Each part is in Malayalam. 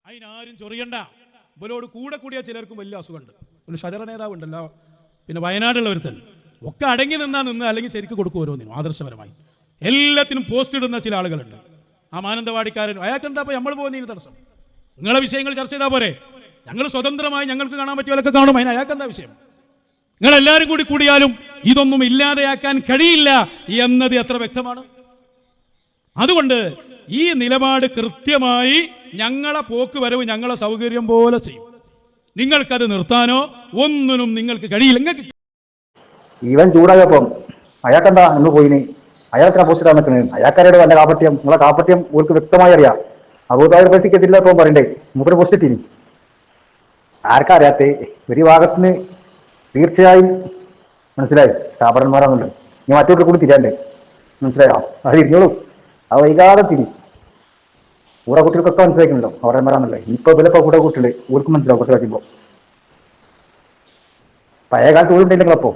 അതിനാരും ചൊറിയണ്ട. ഇവരോട് കൂടെ കൂടിയ ചിലർക്കും വലിയ അസുഖമുണ്ട്. ഒരു ഷജറ നേതാവ് ഉണ്ടല്ലോ, പിന്നെ വയനാടുള്ളവർ തന്നെ ഒക്കെ അടങ്ങി നിന്ന് അല്ലെങ്കിൽ ശരിക്കും കൊടുക്കും ഓരോന്നിനും ആദർശപരമായി. എല്ലാത്തിനും പോസ്റ്റ് ഇടുന്ന ചില ആളുകളുണ്ട്. ആ മാനന്തവാടിക്കാരൻ അയാൾക്കെന്താ ഇപ്പോൾ നമ്മൾ പോകുന്നതിന് തടസ്സം? നിങ്ങളെ വിഷയങ്ങൾ ചർച്ച ചെയ്താൽ പോരെ? ഞങ്ങൾ സ്വതന്ത്രമായി ഞങ്ങൾക്ക് കാണാൻ പറ്റിയവരൊക്കെ കാണും. അതിന് അയാൾക്കെന്താ വിഷയം? നിങ്ങളെല്ലാവരും കൂടി കൂടിയാലും ഇതൊന്നും ഇല്ലാതെയാക്കാൻ കഴിയില്ല എന്നത് എത്ര വ്യക്തമാണ്. അതുകൊണ്ട് ഈ നിലപാട് കൃത്യമായി ഞങ്ങളെ പോക്ക് വരവ് ഞങ്ങളെ സൗകര്യം പോലെ ചെയ്യും. നിങ്ങൾക്കത് നിർത്താനോ ഒന്നിനും നിങ്ങൾക്ക് കഴിയില്ല. നിങ്ങൾക്ക് ഇവൻ ചൂടായപ്പം അയാൾക്കെന്താ എന്ന് പോയിന്, അയാൾക്ക് പോസ്റ്റ് നിൽക്കുന്നത്, അയാൾക്കാരുടെ വല്ല കാപ്പറ്റ്യം, നിങ്ങളെ കാപ്പറ്റ്യം ഓർക്ക് വ്യക്തമായി അറിയാം. അബൂതാഹിർ പൈസക്ക് എത്തില്ല ഇപ്പം പറയണ്ടേ, മൂപ്പര് പോസ്റ്റ് ഇട്ടിനി. ആർക്കാ അറിയാത്ത ഒരു ഭാഗത്തിന് തീർച്ചയായും മനസ്സിലായി കാപ്പറന്മാരാണല്ലോ. ഞാൻ മറ്റൊരു കൂടി തിരിയാണ്ട് മനസ്സിലായോ? അത് തിരിഞ്ഞോളൂ, അത് വൈകാതെ തിരി. കൂടെ കുട്ടികൾക്കൊക്കെ മനസ്സിലാക്കണല്ലോ കാപ്പറന്മാരാണല്ലോ. ഇപ്പൊ ഇവരിപ്പോ കൂടെ കുട്ടികള് ഓർക്കും മനസ്സിലാവും കുറച്ച് കഴിയുമ്പോ. പഴയ കാലത്ത് ഊരുണ്ടെങ്കിൽ അപ്പോ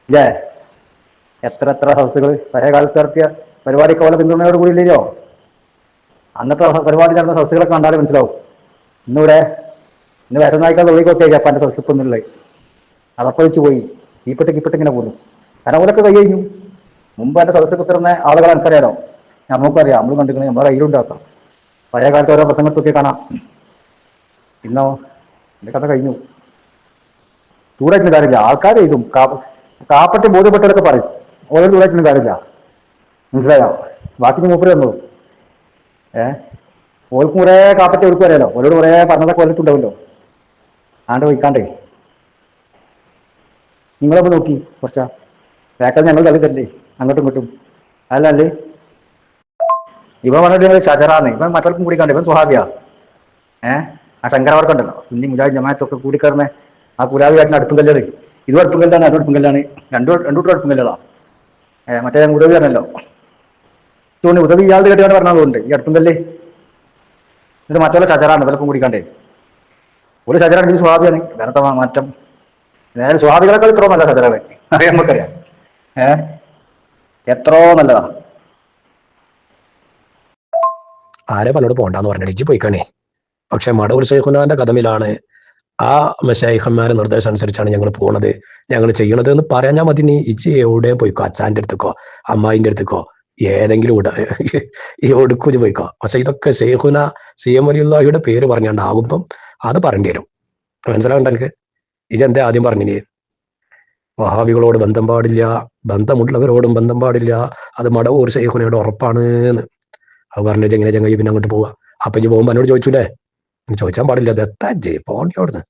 ഇല്ലേ എത്ര ഹൗസുകൾ പഴയ കാലത്ത് നടത്തിയ പരിപാടിക്ക് പോലെ പിന്തുണയോട് കൂടി ഇല്ലയോ? അന്നത്തെ പരിപാടി നടന്ന ഹൗസുകളൊക്കെ കണ്ടാലും മനസ്സിലാവും. ഇന്ന് വയസ്സനായിക്കാൾ തൊഴിലൊക്കെ ജപ്പാന്റെ സദസ്സിപ്പൊന്നുള്ളത് അതപ്പം വെച്ച് പോയി കീപ്പെട്ട് ഇങ്ങനെ പോന്നു. കാരണം അവരൊക്കെ കൈ കഴിഞ്ഞു. മുമ്പ് എൻ്റെ സദസ്സ് കുത്തിരുന്ന ആളുകൾ എനിക്കറിയാലോ, നമുക്കറിയാം, നമ്മൾ കണ്ടിരിക്കണേ, നമ്മളെ കയ്യിലുണ്ടാക്കാം. പഴയ കാലത്ത് ഓരോ പ്രസംഗത്തൊക്കെ കാണാം. ഇന്നോ എൻ്റെ കഥ കഴിഞ്ഞു. ചൂടായിട്ടുള്ള കാര്യമില്ല. ആൾക്കാർ ഇതും കാപ്പറ്റി ബോധ്യപ്പെട്ടവരൊക്കെ പറയും ഓരോ ചൂടായിട്ടുള്ള കാര്യമില്ല. മനസ്സിലായോ? ബാക്കി മൂപ്പര് തന്നു. ഓർക്കും കുറേ കാപ്പറ്റി ഓർക്കും അറിയാലോ, ഓരോട് കുറേ പറഞ്ഞതൊക്കെ വന്നിട്ടുണ്ടാവുമല്ലോ. ആണ്ട് വയ്ക്കാണ്ടേ നിങ്ങളൊന്ന് നോക്കി കുറച്ചാ വേക്കൽ ഞങ്ങൾ തള്ളി തരണ്ടേ അങ്ങോട്ടും ഇങ്ങോട്ടും. അല്ലേ ഇവൻ പറഞ്ഞിട്ട് ഷജറാന്ന്, ഇവൻ മറ്റവർക്കും കൂടി കണ്ടേ, ഇവൻ സ്വഹാബിയാ. ആ ശങ്കരവർക്ക് ഉണ്ടല്ലോ, സുന്നി മുജാഹിദ് ജമാഅത്തൊക്കെ കൂടി കയറുന്ന ആ പുരാവി കാറ്റിന് അടുപ്പും കല്ലാണ്. ഇതും അടുപ്പും കല്ലാണ്, അതും അടുപ്പും കല്ലാണ്, രണ്ടൂട്ടും അടുപ്പും കല്ലതാ. മറ്റേ ഉദവി പറഞ്ഞല്ലോ, ഉദവി ഇയാളുടെ കേട്ട് പറഞ്ഞതുകൊണ്ട് ഈ അടുപ്പും കല്ല് ഇത് മറ്റുള്ള ഷജറാണ്. ഇവരൊപ്പം കൂടി കണ്ടേ ഒരു ഷജറാണ്, സ്വഹാബിയാണ്. വേറത്തെ മാറ്റം നേരെ സ്വഹാബികളൊക്കെ എത്രയോ നല്ല ഷജറാണ്, അറിയാൻ നമുക്കറിയാം. എത്രയോ നല്ലതാ. ആരെ പലരോട് പോണ്ടെന്ന് പറഞ്ഞിട്ട് ഇജ്ജ് പോയിക്കണേ. പക്ഷെ മടവൂർ ശൈഖുനാന്റെ കഥമിലാണ് ആ ശൈഖന്മാരെ നിർദ്ദേശം അനുസരിച്ചാണ് ഞങ്ങൾ പോണത്, ഞങ്ങൾ ചെയ്യണത് എന്ന് പറയാൻ മതി. നീ ഇജ്ജ് എവിടെ പോയിക്കോ, അച്ഛാന്റെ അടുത്തേക്കോ അമ്മായിന്റെ അടുത്തേക്കോ ഏതെങ്കിലും ഈ ഒടുക്കൂജ് പോയിക്കോ. പക്ഷെ ഇതൊക്കെ ശൈഖുന CM വലിയുള്ളാഹിയുടെ പേര് പറഞ്ഞാണ്ടാകുമ്പം അത് പറയേണ്ടി വരും. മനസ്സിലാകണ്ട എനിക്ക്? ഇതെന്താ ആദ്യം പറഞ്ഞിനി? വഹാബികളോട് ബന്ധം പാടില്ല, ബന്ധമുള്ളവരോടും ബന്ധം പാടില്ല, അത് മടവൂർ ശൈഖുനയുടെ ഉറപ്പാണ് എന്ന്. അത് പറഞ്ഞു എങ്ങനെ ചങ്ങായി പിന്നെ അങ്ങോട്ട് പോവാ? അപ്പൊ ഇജ്ജ് പോകുമ്പോ എന്നോട് ചോദിച്ചൂലേ? ചോദിച്ചാൻ പാടില്ല, ദത്താ പോണ്ടിയോടുന്ന്